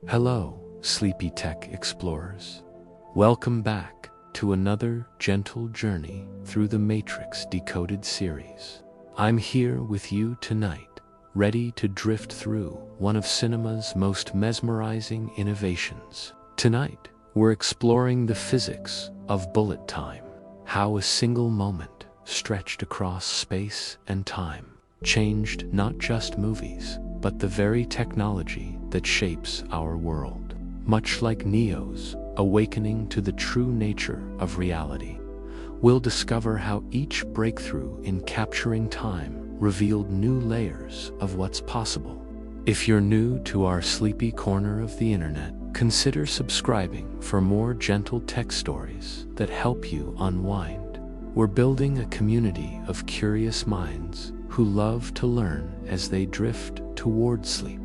Hello, sleepy tech explorers. Welcome back to another gentle journey through the Matrix Decoded series. I'm here with you tonight, ready to drift through one of cinema's most mesmerizing innovations. Tonight, we're exploring the physics of bullet time, how a single moment stretched across space and time changed not just movies, but the very technology that shapes our world. Much like Neo's awakening to the true nature of reality, we'll discover how each breakthrough in capturing time revealed new layers of what's possible. If you're new to our sleepy corner of the internet, consider subscribing for more gentle tech stories that help you unwind. We're building a community of curious minds who love to learn as they drift toward sleep.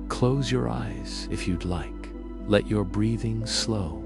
Close your eyes if you'd like. Let your breathing slow.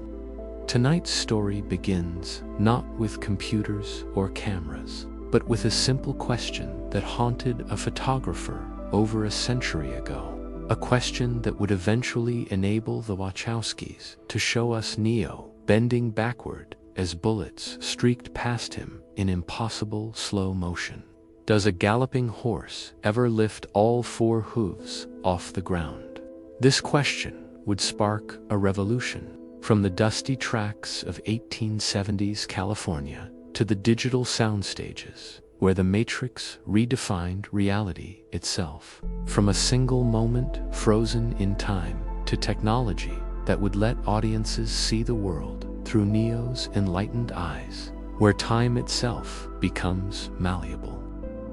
Tonight's story begins not with computers or cameras, but with a simple question that haunted a photographer over a century ago. A question that would eventually enable the Wachowskis to show us Neo bending backward as bullets streaked past him in impossible slow motion. Does a galloping horse ever lift all four hooves off the ground? This question would spark a revolution, from the dusty tracks of 1870s California to the digital sound stages, where the Matrix redefined reality itself. From a single moment frozen in time to technology that would let audiences see the world through Neo's enlightened eyes, where time itself becomes malleable.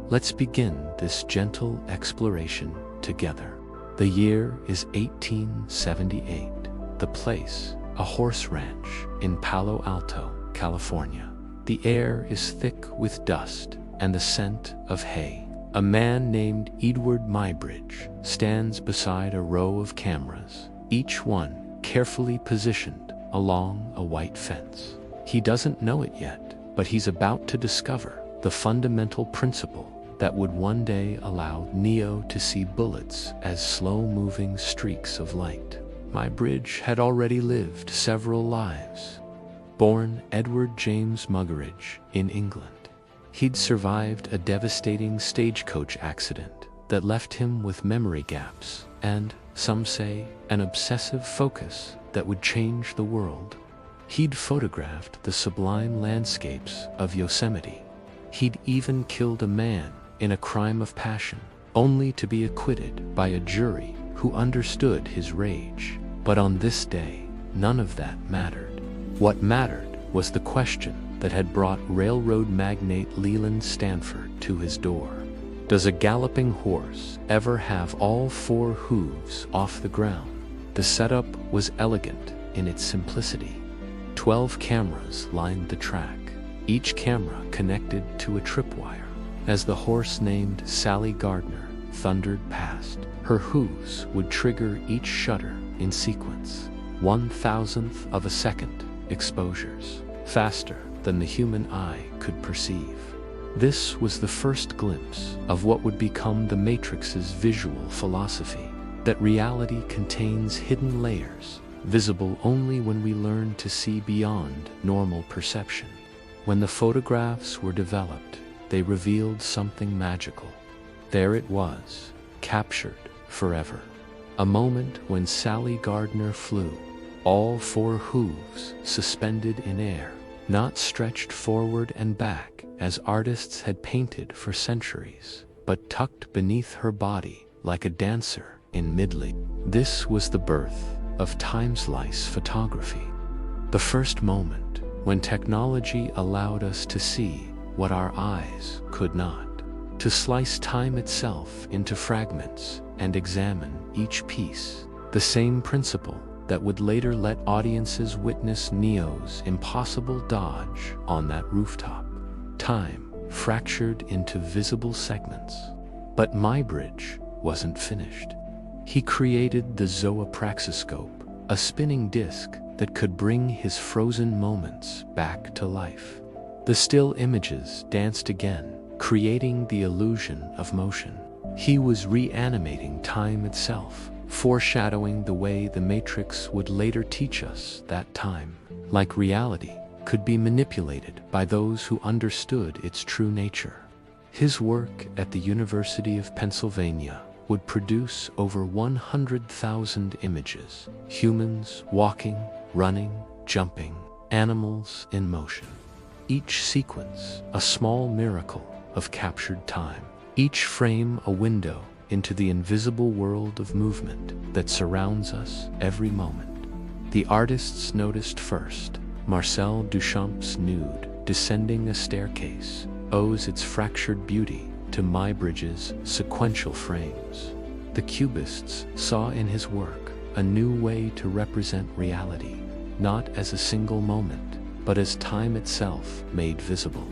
Let's begin this gentle exploration together. The year is 1878. The place, a horse ranch in Palo Alto, California. The air is thick with dust and the scent of hay. A man named Eadweard Muybridge stands beside a row of cameras, each one carefully positioned along a white fence. He doesn't know it yet, but he's about to discover the fundamental principle that would one day allow Neo to see bullets as slow-moving streaks of light. Muybridge had already lived several lives. Born Edward James Muybridge in England, he'd survived a devastating stagecoach accident that left him with memory gaps and, some say, an obsessive focus that would change the world. He'd photographed the sublime landscapes of Yosemite. He'd even killed a man in a crime of passion, only to be acquitted by a jury who understood his rage. But on this day, none of that mattered. What mattered was the question that had brought railroad magnate Leland Stanford to his door. Does a galloping horse ever have all four hooves off the ground? The setup was elegant in its simplicity. 12 cameras lined the track, each camera connected to a tripwire. As the horse named Sally Gardner thundered past, her hooves would trigger each shutter in sequence, 1,000th of a second exposures, faster than the human eye could perceive. This was the first glimpse of what would become the Matrix's visual philosophy, that reality contains hidden layers, visible only when we learn to see beyond normal perception. When the photographs were developed, they revealed something magical. There it was, captured forever. A moment when Sally Gardner flew, all four hooves suspended in air, not stretched forward and back as artists had painted for centuries, but tucked beneath her body like a dancer in mid-leap. This was the birth of time-slice photography, the first moment when technology allowed us to see what our eyes could not, to slice time itself into fragments and examine each piece, the same principle that would later let audiences witness Neo's impossible dodge on that rooftop. Time fractured into visible segments. But Muybridge wasn't finished. He created the zoopraxiscope, a spinning disc that could bring his frozen moments back to life. The still images danced again, creating the illusion of motion. He was reanimating time itself foreshadowing the way the Matrix would later teach us that time, like reality, could be manipulated by those who understood its true nature. His work at the University of Pennsylvania would produce over 100,000 images: humans walking, running, jumping, animals in motion. Each sequence a small miracle of captured time, each frame a window into the invisible world of movement that surrounds us every moment. The artists noticed first. Marcel Duchamp's nude descending a staircase owes its fractured beauty to Muybridge's sequential frames. The Cubists saw in his work a new way to represent reality, not as a single moment, but as time itself made visible.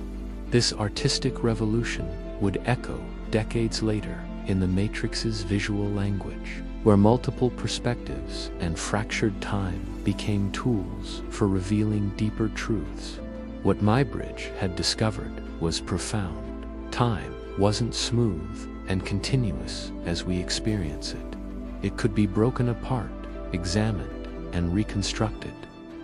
This artistic revolution would echo decades later in the Matrix's visual language, where multiple perspectives and fractured time became tools for revealing deeper truths. What Muybridge had discovered was profound. Time wasn't smooth and continuous as we experience it. It could be broken apart, examined, and reconstructed.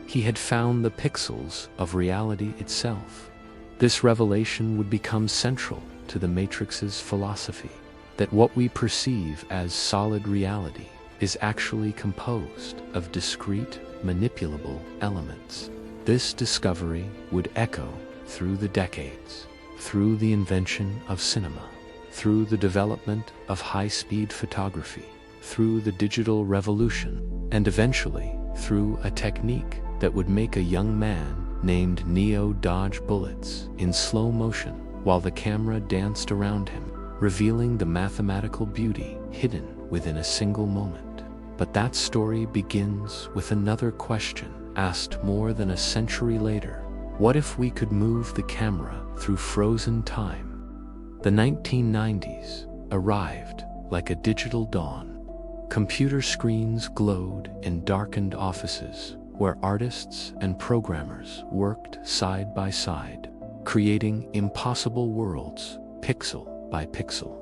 He had found the pixels of reality itself. This revelation would become central to the Matrix's philosophy, that what we perceive as solid reality is actually composed of discrete, manipulable elements. This discovery would echo through the decades, through the invention of cinema, through the development of high-speed photography, through the digital revolution, and eventually through a technique that would make a young man named Neo dodge bullets in slow motion while the camera danced around him, revealing the mathematical beauty hidden within a single moment. But that story begins with another question, asked more than a century later. What if we could move the camera through frozen time? The 1990s arrived like a digital dawn. Computer screens glowed in darkened offices where artists and programmers worked side by side, creating impossible worlds, pixel by pixel.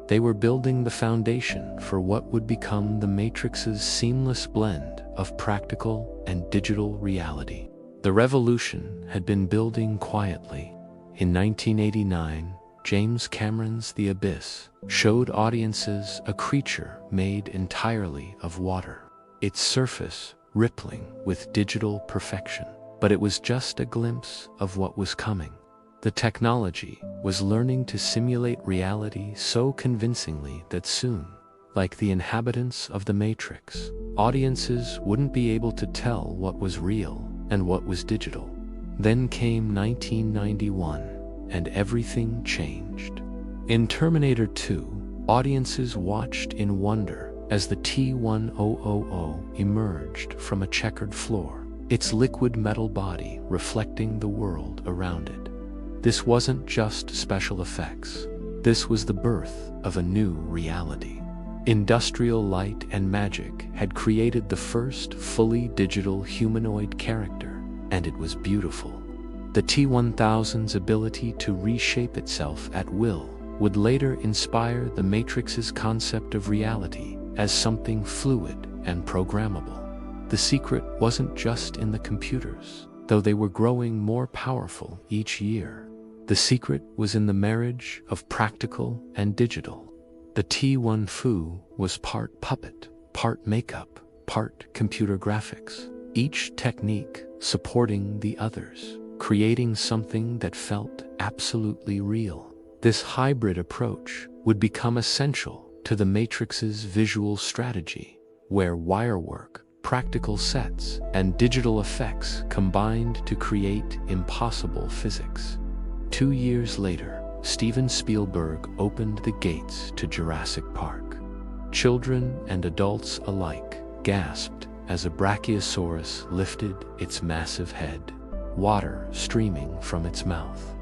They were building the foundation for what would become the Matrix's seamless blend of practical and digital reality. The revolution had been building quietly. In 1989, James Cameron's The Abyss showed audiences a creature made entirely of water, its surface rippling with digital perfection. But it was just a glimpse of what was coming. The technology was learning to simulate reality so convincingly that soon, like the inhabitants of the Matrix, audiences wouldn't be able to tell what was real and what was digital. Then came 1991, and everything changed. In Terminator 2, audiences watched in wonder as the T-1000 emerged from a checkered floor, its liquid metal body reflecting the world around it. This wasn't just special effects. This was the birth of a new reality. Industrial light and magic had created the first fully digital humanoid character, and it was beautiful. The T-1000's ability to reshape itself at will would later inspire the Matrix's concept of reality as something fluid and programmable. The secret wasn't just in the computers, though they were growing more powerful each year. The secret was in the marriage of practical and digital. The T-1000 was part puppet, part makeup, part computer graphics, each technique supporting the others, creating something that felt absolutely real. This hybrid approach would become essential to the Matrix's visual strategy, where wirework, practical sets, and digital effects combined to create impossible physics. 2 years later, Steven Spielberg opened the gates to Jurassic Park. Children and adults alike gasped as a brachiosaurus lifted its massive head, water streaming from its mouth.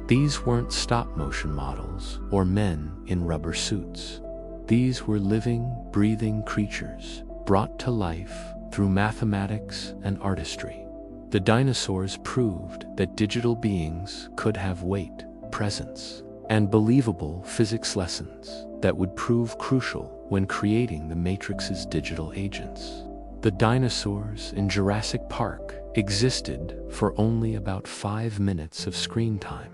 These weren't stop-motion models or men in rubber suits. These were living, breathing creatures brought to life through mathematics and artistry. The dinosaurs proved that digital beings could have weight, presence, and believable physics lessons that would prove crucial when creating the Matrix's digital agents. The dinosaurs in Jurassic Park existed for only about 5 minutes of screen time.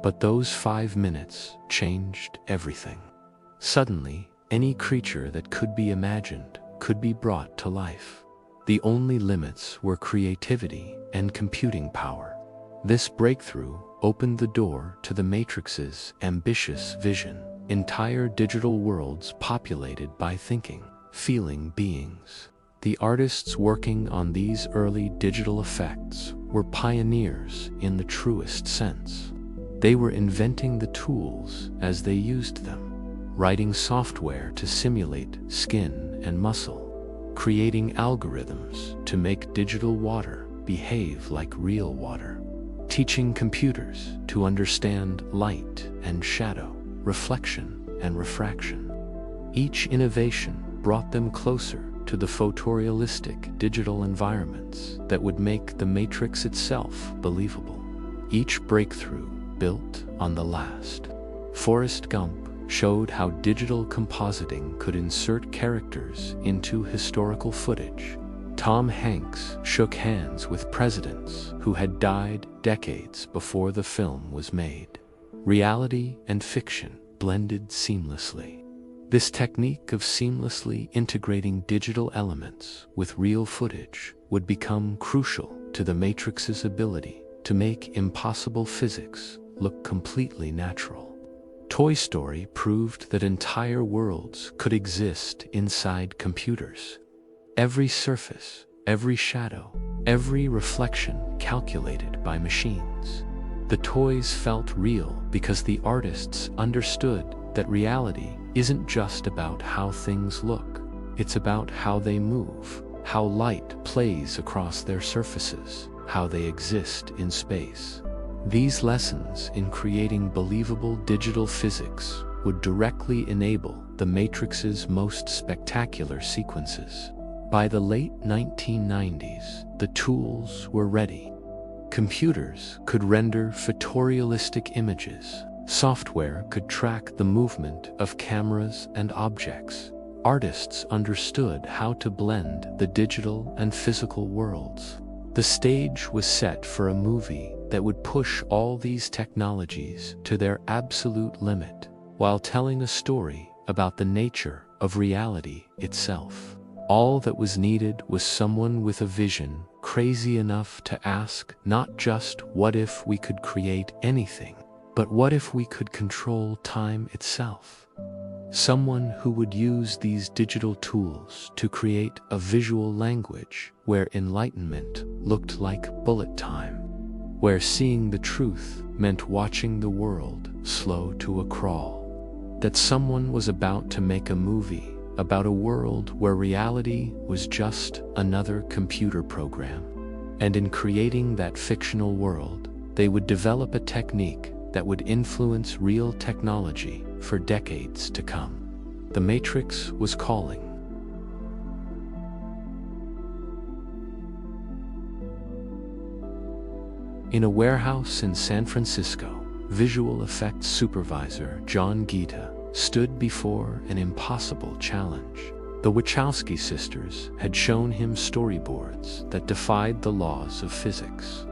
But those 5 minutes changed everything. Suddenly, any creature that could be imagined could be brought to life. The only limits were creativity and computing power. This breakthrough opened the door to the Matrix's ambitious vision: entire digital worlds populated by thinking, feeling beings. The artists working on these early digital effects were pioneers in the truest sense. They were inventing the tools as they used them, writing software to simulate skin and muscle, creating algorithms to make digital water behave like real water, teaching computers to understand light and shadow, reflection and refraction. Each innovation brought them closer to the photorealistic digital environments that would make the Matrix itself believable. Each breakthrough built on the last. Forrest Gump showed how digital compositing could insert characters into historical footage. Tom Hanks shook hands with presidents who had died decades before the film was made. Reality and fiction blended seamlessly. This technique of seamlessly integrating digital elements with real footage would become crucial to the Matrix's ability to make impossible physics look completely natural. Toy Story proved that entire worlds could exist inside computers. Every surface, every shadow, every reflection calculated by machines. The toys felt real because the artists understood that reality isn't just about how things look. It's about how they move, how light plays across their surfaces, how they exist in space. These lessons in creating believable digital physics would directly enable the Matrix's most spectacular sequences. By the late 1990s, the tools were ready. Computers could render photorealistic images. Software could track the movement of cameras and objects. Artists understood how to blend the digital and physical worlds. The stage was set for a movie that would push all these technologies to their absolute limit, while telling a story about the nature of reality itself. All that was needed was someone with a vision crazy enough to ask not just what if we could create anything, but what if we could control time itself? Someone who would use these digital tools to create a visual language where enlightenment looked like bullet time, where seeing the truth meant watching the world slow to a crawl. That someone was about to make a movie about a world where reality was just another computer program. And in creating that fictional world, they would develop a technique that would influence real technology for decades to come. The Matrix was calling. In a warehouse in San Francisco, visual effects supervisor John Gita stood before an impossible challenge. The Wachowski sisters had shown him storyboards that defied the laws of physics.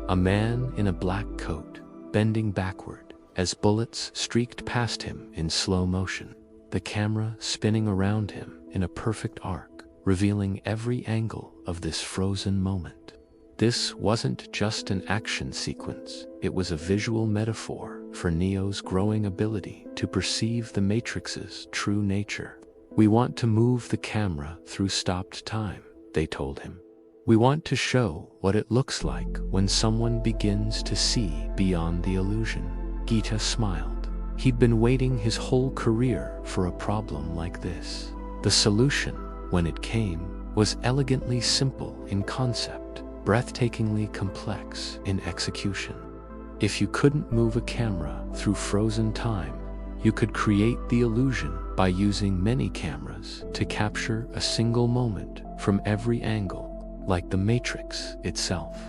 A man in a black coat, bending backward as bullets streaked past him in slow motion, the camera spinning around him in a perfect arc, revealing every angle of this frozen moment. This wasn't just an action sequence, it was a visual metaphor for Neo's growing ability to perceive the Matrix's true nature. "We want to move the camera through stopped time," they told him. "We want to show what it looks like when someone begins to see beyond the illusion." Gita smiled. He'd been waiting his whole career for a problem like this. The solution, when it came, was elegantly simple in concept, breathtakingly complex in execution. If you couldn't move a camera through frozen time, you could create the illusion by using many cameras to capture a single moment from every angle, like the Matrix itself.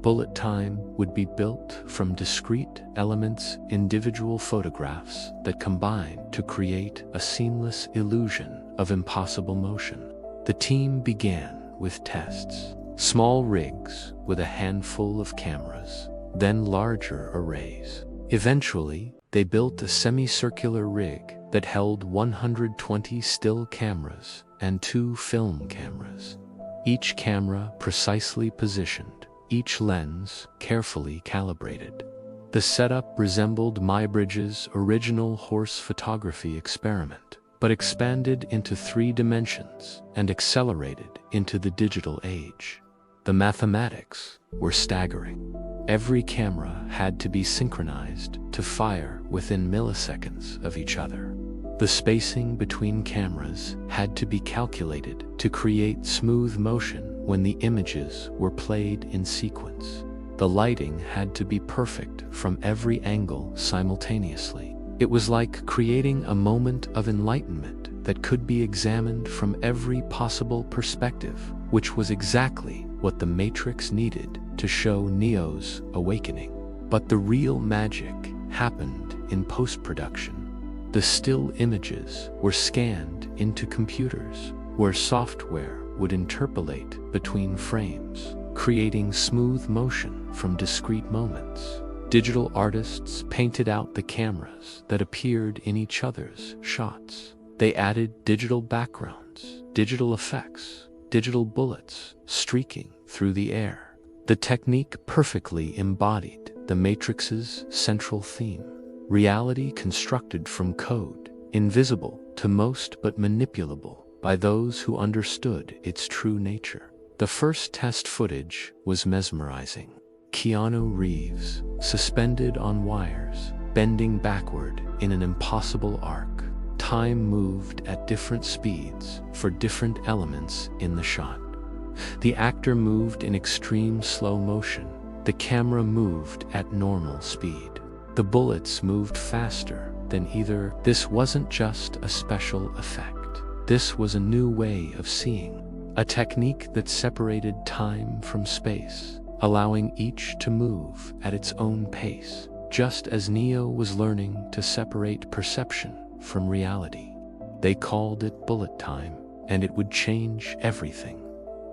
Bullet time would be built from discrete elements, individual photographs that combine to create a seamless illusion of impossible motion. The team began with tests. Small rigs with a handful of cameras, then larger arrays. Eventually, they built a semicircular rig that held 120 still cameras and 2 film cameras. Each camera precisely positioned, each lens carefully calibrated. The setup resembled Muybridge's original horse photography experiment, but expanded into 3 dimensions and accelerated into the digital age. The mathematics were staggering. Every camera had to be synchronized to fire within milliseconds of each other. The spacing between cameras had to be calculated to create smooth motion when the images were played in sequence. The lighting had to be perfect from every angle simultaneously. It was like creating a moment of enlightenment that could be examined from every possible perspective, which was exactly what the Matrix needed to show Neo's awakening. But the real magic happened in post-production. The still images were scanned into computers, where software would interpolate between frames, creating smooth motion from discrete moments. Digital artists painted out the cameras that appeared in each other's shots. They added digital backgrounds, digital effects, digital bullets streaking through the air. The technique perfectly embodied the Matrix's central theme: reality constructed from code, invisible to most but manipulable by those who understood its true nature. The first test footage was mesmerizing. Keanu Reeves, suspended on wires, bending backward in an impossible arc. Time moved at different speeds for different elements in the shot. The actor moved in extreme slow motion. The camera moved at normal speed. The bullets moved faster than either. This wasn't just a special effect. This was a new way of seeing. A technique that separated time from space, allowing each to move at its own pace, just as Neo was learning to separate perception from reality. They called it bullet time, and it would change everything.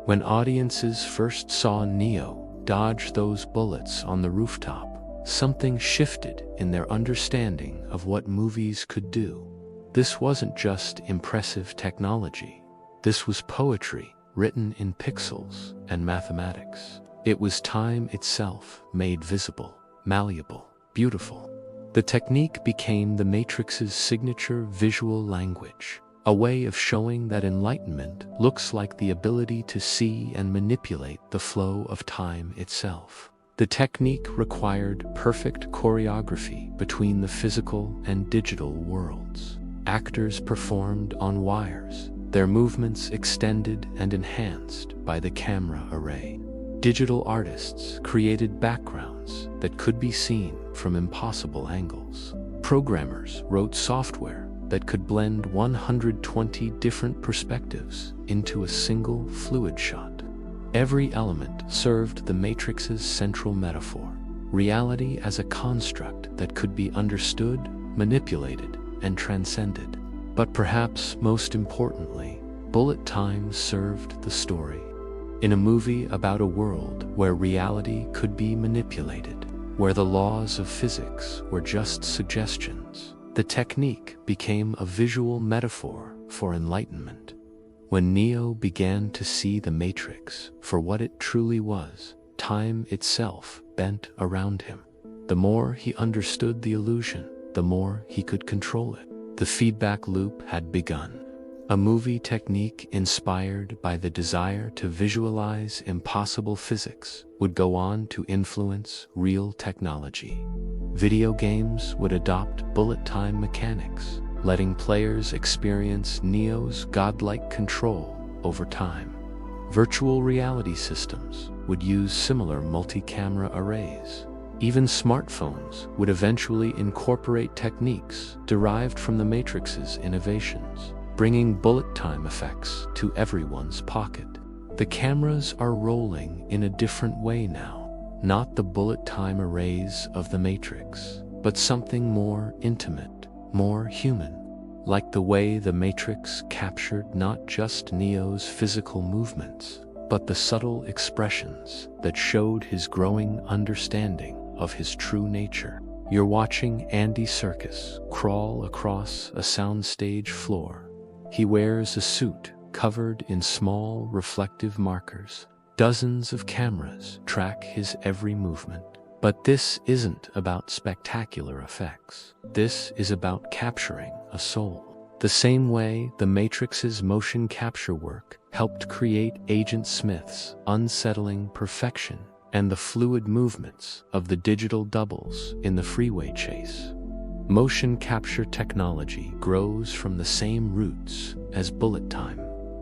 When audiences first saw Neo dodge those bullets on the rooftop, something shifted in their understanding of what movies could do. This wasn't just impressive technology. This was poetry written in pixels and mathematics. It was time itself made visible, malleable, beautiful. The technique became the Matrix's signature visual language, a way of showing that enlightenment looks like the ability to see and manipulate the flow of time itself. The technique required perfect choreography between the physical and digital worlds. Actors performed on wires, their movements extended and enhanced by the camera array. Digital artists created backgrounds that could be seen from impossible angles. Programmers wrote software that could blend 120 different perspectives into a single fluid shot. Every element served the Matrix's central metaphor: reality as a construct that could be understood, manipulated, and transcended. But perhaps most importantly, bullet time served the story. In a movie about a world where reality could be manipulated, where the laws of physics were just suggestions, the technique became a visual metaphor for enlightenment. When Neo began to see the Matrix for what it truly was, time itself bent around him. The more he understood the illusion, the more he could control it. The feedback loop had begun. A movie technique inspired by the desire to visualize impossible physics would go on to influence real technology. Video games would adopt bullet time mechanics, letting players experience Neo's godlike control over time. Virtual reality systems would use similar multi-camera arrays. Even smartphones would eventually incorporate techniques derived from the Matrix's innovations, bringing bullet time effects to everyone's pocket. The cameras are rolling in a different way now, not the bullet time arrays of the Matrix, but something more intimate, more human. Like the way the Matrix captured not just Neo's physical movements, but the subtle expressions that showed his growing understanding of his true nature. You're watching Andy Serkis crawl across a soundstage floor. He wears a suit covered in small reflective markers. Dozens of cameras track his every movement. But this isn't about spectacular effects. This is about capturing a soul. The same way the Matrix's motion capture work helped create Agent Smith's unsettling perfection and the fluid movements of the digital doubles in the freeway chase. Motion capture technology grows from the same roots as bullet time.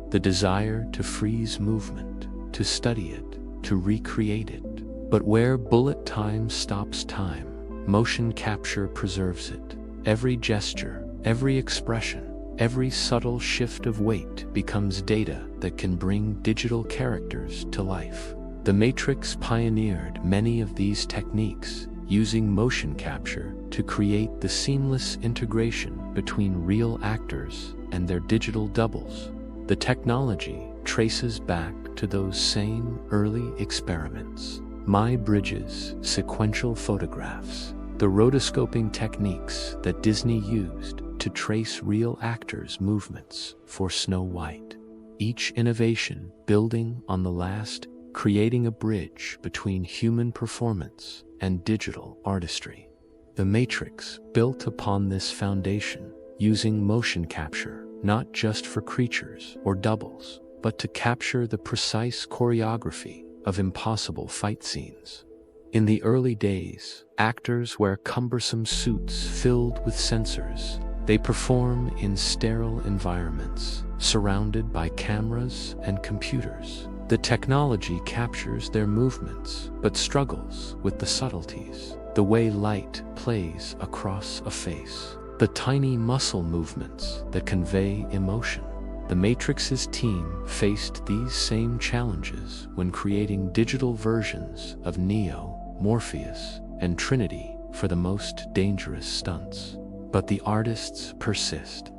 The desire to freeze movement, to study it, to recreate it. But where bullet time stops time, motion capture preserves it. Every gesture, every expression, every subtle shift of weight becomes data that can bring digital characters to life. The Matrix pioneered many of these techniques, using motion capture to create the seamless integration between real actors and their digital doubles. The technology traces back to those same early experiments. Muybridge's sequential photographs, the rotoscoping techniques that Disney used to trace real actors' movements for Snow White. Each innovation building on the last, creating a bridge between human performance and digital artistry. The Matrix built upon this foundation, using motion capture not just for creatures or doubles, but to capture the precise choreography of impossible fight scenes. In the early days, actors wear cumbersome suits filled with sensors. They perform in sterile environments, surrounded by cameras and computers. The technology captures their movements, but struggles with the subtleties. The way light plays across a face. The tiny muscle movements that convey emotion. The Matrix's team faced these same challenges when creating digital versions of Neo, Morpheus, and Trinity for the most dangerous stunts. But the artists persist.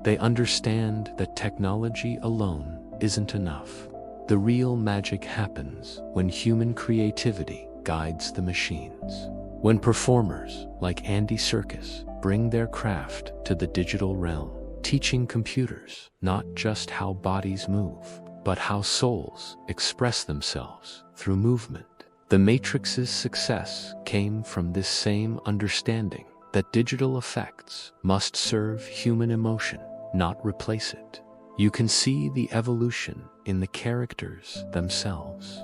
They understand that technology alone isn't enough. The real magic happens when human creativity guides the machines. When performers like Andy Serkis bring their craft to the digital realm, teaching computers not just how bodies move, but how souls express themselves through movement. The Matrix's success came from this same understanding that digital effects must serve human emotion, not replace it. You can see the evolution in the characters themselves.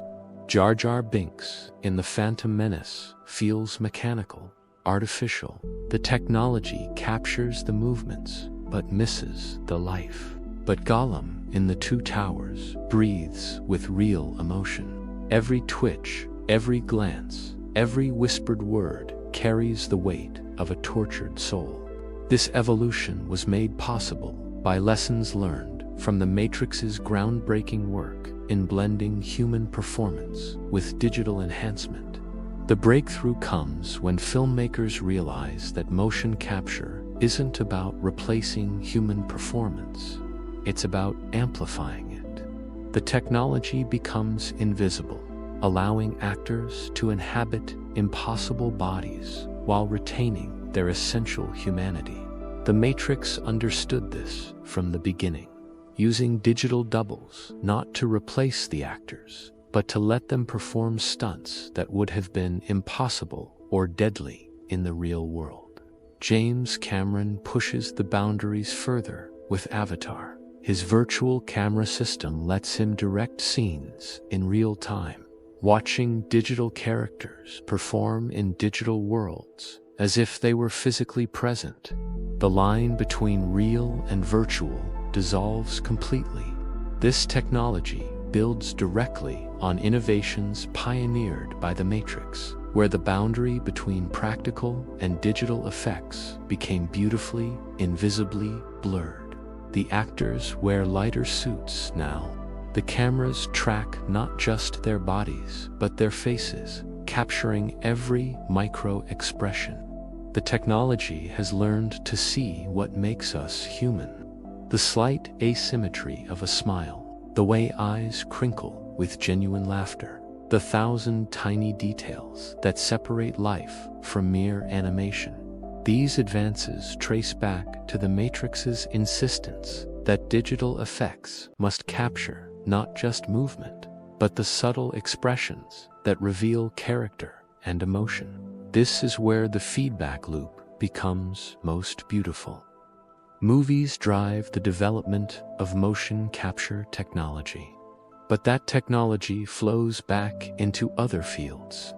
Jar Jar Binks in The Phantom Menace feels mechanical, artificial. The technology captures the movements, but misses the life. But Gollum in The Two Towers breathes with real emotion. Every twitch, every glance, every whispered word carries the weight of a tortured soul. This evolution was made possible by lessons learned from the Matrix's groundbreaking work in blending human performance with digital enhancement. The breakthrough comes when filmmakers realize that motion capture isn't about replacing human performance. It's about amplifying it. The technology becomes invisible, allowing actors to inhabit impossible bodies while retaining their essential humanity. The Matrix understood this from the beginning, using digital doubles not to replace the actors, but to let them perform stunts that would have been impossible or deadly in the real world. James Cameron pushes the boundaries further with Avatar. His virtual camera system lets him direct scenes in real time, watching digital characters perform in digital worlds as if they were physically present. The line between real and virtual dissolves completely. This technology builds directly on innovations pioneered by the Matrix, where the boundary between practical and digital effects became beautifully, invisibly blurred. The actors wear lighter suits now. The cameras track not just their bodies, but their faces, capturing every micro-expression. The technology has learned to see what makes us human. The slight asymmetry of a smile, the way eyes crinkle with genuine laughter, the 1,000 tiny details that separate life from mere animation. These advances trace back to the Matrix's insistence that digital effects must capture not just movement, but the subtle expressions that reveal character and emotion. This is where the feedback loop becomes most beautiful. Movies drive the development of motion capture technology, but that technology flows back into other fields.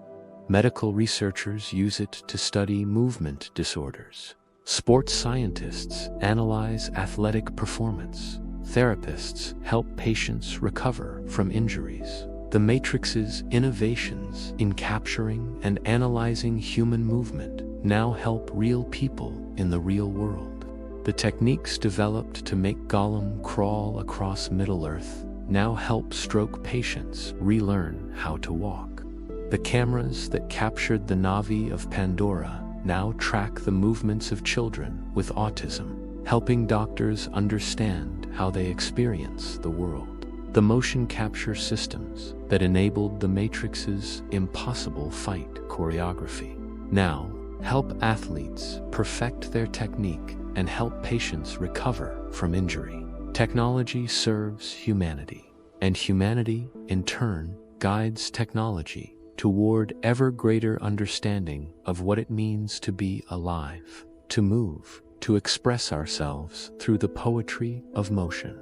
Medical researchers use it to study movement disorders. Sports scientists analyze athletic performance. Therapists help patients recover from injuries. The Matrix's innovations in capturing and analyzing human movement now help real people in the real world. The techniques developed to make Gollum crawl across Middle-earth now help stroke patients relearn how to walk. The cameras that captured the Na'vi of Pandora now track the movements of children with autism, helping doctors understand how they experience the world. The motion capture systems that enabled the Matrix's impossible fight choreography now help athletes perfect their technique and help patients recover from injury. Technology serves humanity, and humanity, in turn, guides technology toward ever greater understanding of what it means to be alive, to move, to express ourselves through the poetry of motion.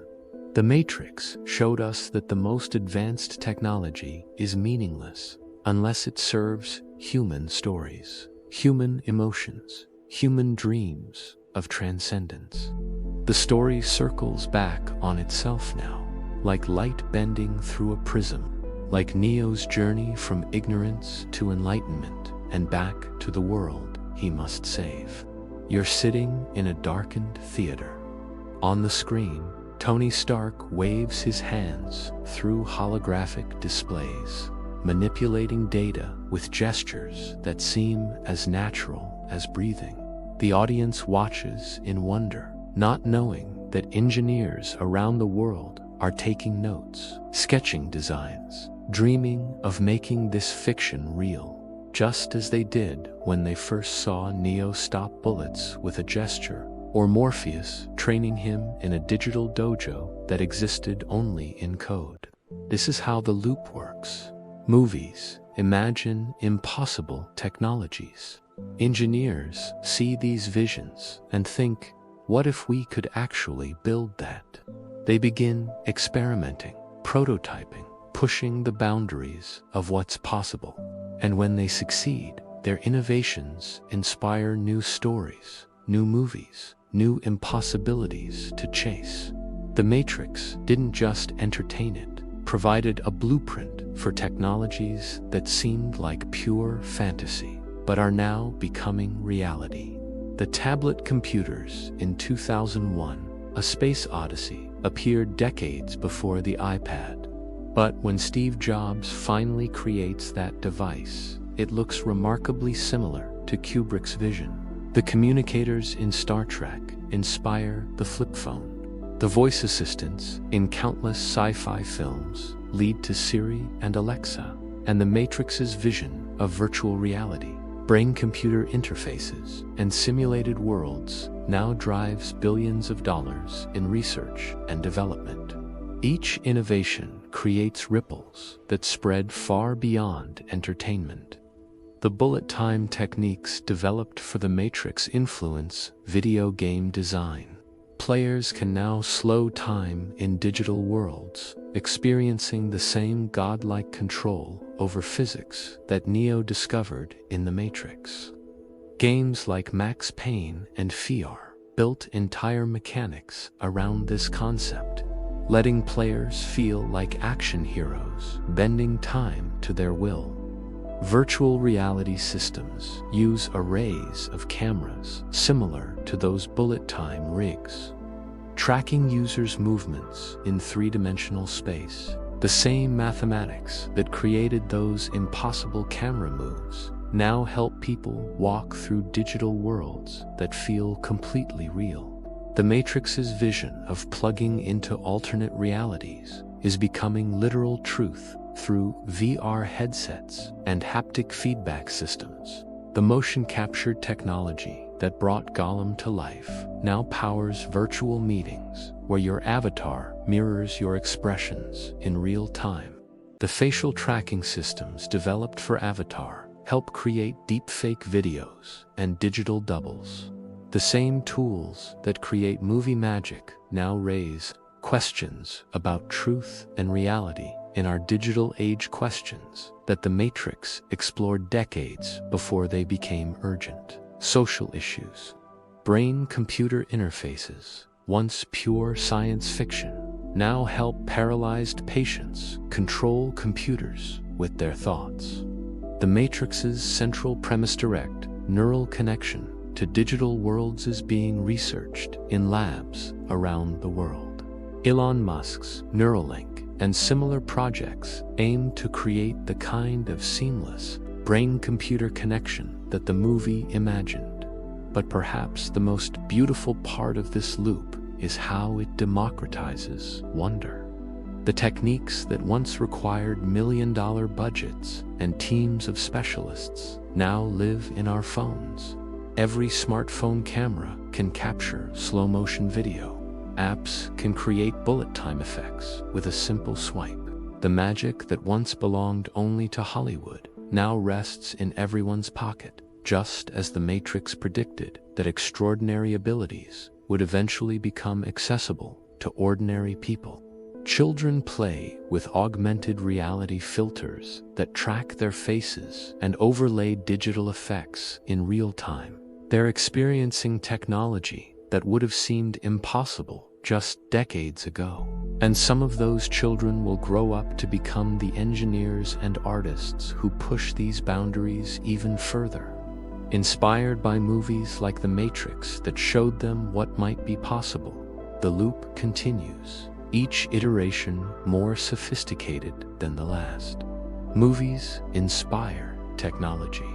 The Matrix showed us that the most advanced technology is meaningless unless it serves human stories, human emotions, human dreams of transcendence. The story circles back on itself now, like light bending through a prism, like Neo's journey from ignorance to enlightenment and back to the world he must save. You're sitting in a darkened theater. On the screen, Tony Stark waves his hands through holographic displays, manipulating data with gestures that seem as natural as breathing. The audience watches in wonder, not knowing that engineers around the world are taking notes, sketching designs, dreaming of making this fiction real, just as they did when they first saw Neo stop bullets with a gesture, or Morpheus training him in a digital dojo that existed only in code. This is how the loop works. Movies imagine impossible technologies. Engineers see these visions and think, what if we could actually build that? They begin experimenting, prototyping, pushing the boundaries of what's possible. And when they succeed, their innovations inspire new stories, new movies, new impossibilities to chase. The Matrix didn't just entertain it, provided a blueprint for technologies that seemed like pure fantasy, but are now becoming reality. The tablet computers in 2001, A Space Odyssey, appeared decades before the iPad. But when Steve Jobs finally creates that device, it looks remarkably similar to Kubrick's vision. The communicators in Star Trek inspire the flip phone. The voice assistants in countless sci-fi films lead to Siri and Alexa, and the Matrix's vision of virtual reality, brain-computer interfaces, and simulated worlds now drives billions of dollars in research and development. Each innovation creates ripples that spread far beyond entertainment. The bullet time techniques developed for the Matrix influence video game design. Players can now slow time in digital worlds, experiencing the same godlike control over physics that Neo discovered in the Matrix. Games like Max Payne and FIAR built entire mechanics around this concept, letting players feel like action heroes, bending time to their will. Virtual reality systems use arrays of cameras similar to those bullet time rigs, tracking users' movements in three-dimensional space. The same mathematics that created those impossible camera moves now help people walk through digital worlds that feel completely real. The Matrix's vision of plugging into alternate realities is becoming literal truth through VR headsets and haptic feedback systems. The motion capture technology that brought Gollum to life now powers virtual meetings where your avatar mirrors your expressions in real time. The facial tracking systems developed for Avatar help create deepfake videos and digital doubles. The same tools that create movie magic now raise questions about truth and reality in our digital age, questions that the Matrix explored decades before they became urgent. Social issues. Brain-computer interfaces, once pure science fiction, now help paralyzed patients control computers with their thoughts. The Matrix's central premise, direct neural connection to digital worlds, is being researched in labs around the world. Elon Musk's Neuralink and similar projects aim to create the kind of seamless brain-computer connection that the movie imagined. But perhaps the most beautiful part of this loop is how it democratizes wonder. The techniques that once required million-dollar budgets and teams of specialists now live in our phones. Every smartphone camera can capture slow-motion video. Apps can create bullet time effects with a simple swipe. The magic that once belonged only to Hollywood now rests in everyone's pocket, just as the Matrix predicted that extraordinary abilities would eventually become accessible to ordinary people. Children play with augmented reality filters that track their faces and overlay digital effects in real time. They're experiencing technology that would have seemed impossible just decades ago. And some of those children will grow up to become the engineers and artists who push these boundaries even further. Inspired by movies like The Matrix that showed them what might be possible, the loop continues, each iteration more sophisticated than the last. Movies inspire technology.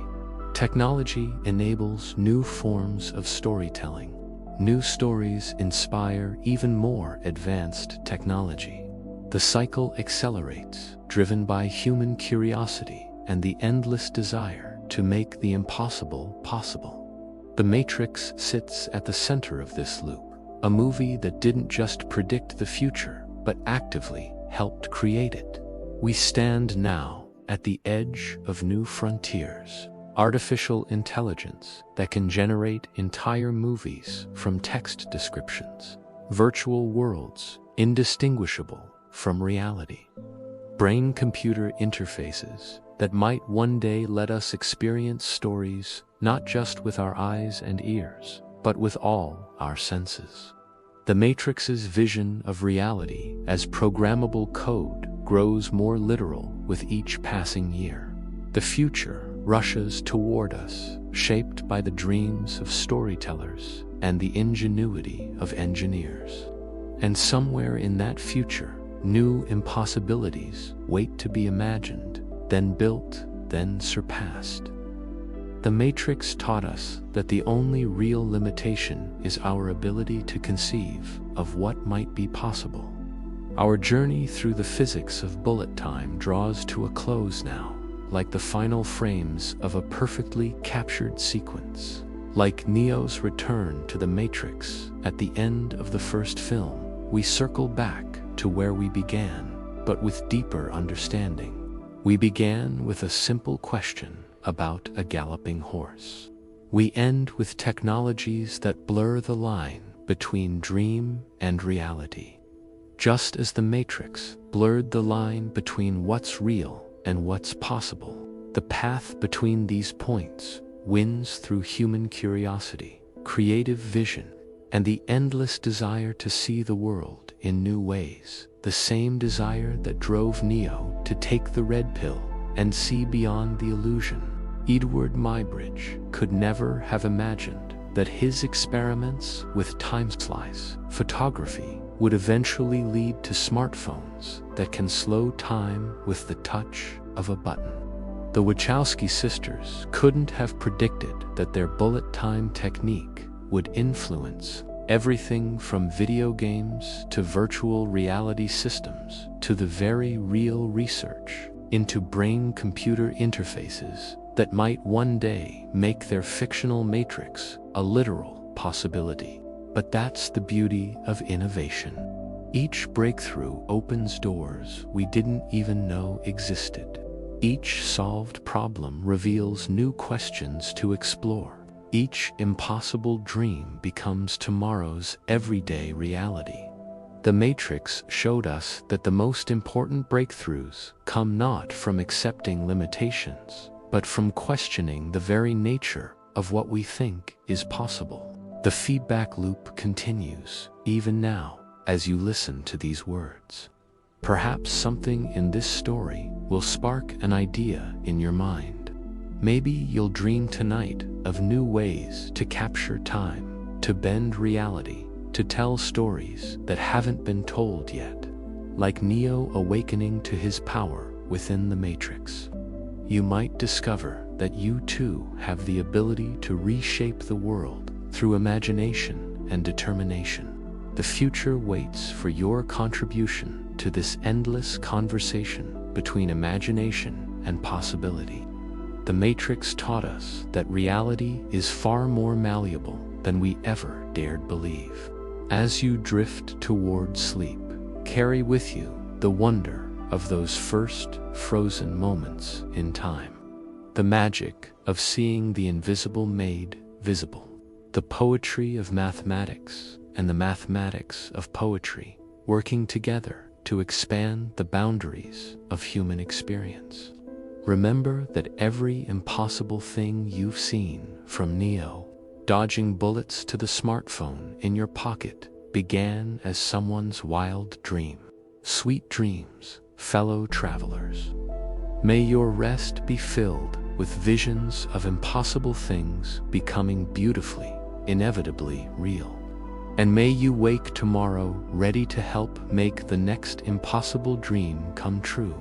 Technology enables new forms of storytelling. New stories inspire even more advanced technology. The cycle accelerates, driven by human curiosity and the endless desire to make the impossible possible. The Matrix sits at the center of this loop, a movie that didn't just predict the future, but actively helped create it. We stand now at the edge of new frontiers. Artificial intelligence that can generate entire movies from text descriptions. Virtual worlds indistinguishable from reality. Brain-computer interfaces that might one day let us experience stories not just with our eyes and ears, but with all our senses. The Matrix's vision of reality as programmable code grows more literal with each passing year. The future rushes toward us, shaped by the dreams of storytellers and the ingenuity of engineers. And somewhere in that future, new impossibilities wait to be imagined, then built, then surpassed. The Matrix taught us that the only real limitation is our ability to conceive of what might be possible. Our journey through the physics of bullet time draws to a close now, like the final frames of a perfectly captured sequence. Like Neo's return to the Matrix at the end of the first film, we circle back to where we began, but with deeper understanding. We began with a simple question about a galloping horse. We end with technologies that blur the line between dream and reality. Just as the Matrix blurred the line between what's real and what's possible, the path between these points wins through human curiosity, creative vision, and the endless desire to see the world in new ways. The same desire that drove Neo to take the red pill and see beyond the illusion. Eadweard Muybridge could never have imagined that his experiments with time-slice photography would eventually lead to smartphones that can slow time with the touch of a button. The Wachowski sisters couldn't have predicted that their bullet time technique would influence everything from video games to virtual reality systems to the very real research into brain-computer interfaces that might one day make their fictional matrix a literal possibility. But that's the beauty of innovation. Each breakthrough opens doors we didn't even know existed. Each solved problem reveals new questions to explore. Each impossible dream becomes tomorrow's everyday reality. The Matrix showed us that the most important breakthroughs come not from accepting limitations, but from questioning the very nature of what we think is possible. The feedback loop continues, even now, as you listen to these words. Perhaps something in this story will spark an idea in your mind. Maybe you'll dream tonight of new ways to capture time, to bend reality, to tell stories that haven't been told yet, like Neo awakening to his power within the Matrix. You might discover that you too have the ability to reshape the world through imagination and determination. The future waits for your contribution to this endless conversation between imagination and possibility. The Matrix taught us that reality is far more malleable than we ever dared believe. As you drift toward sleep, carry with you the wonder of those first frozen moments in time. The magic of seeing the invisible made visible. The poetry of mathematics and the mathematics of poetry working together to expand the boundaries of human experience. Remember that every impossible thing you've seen, from Neo dodging bullets to the smartphone in your pocket, began as someone's wild dream. Sweet dreams, fellow travelers. May your rest be filled with visions of impossible things becoming beautifully, inevitably real. And may you wake tomorrow ready to help make the next impossible dream come true.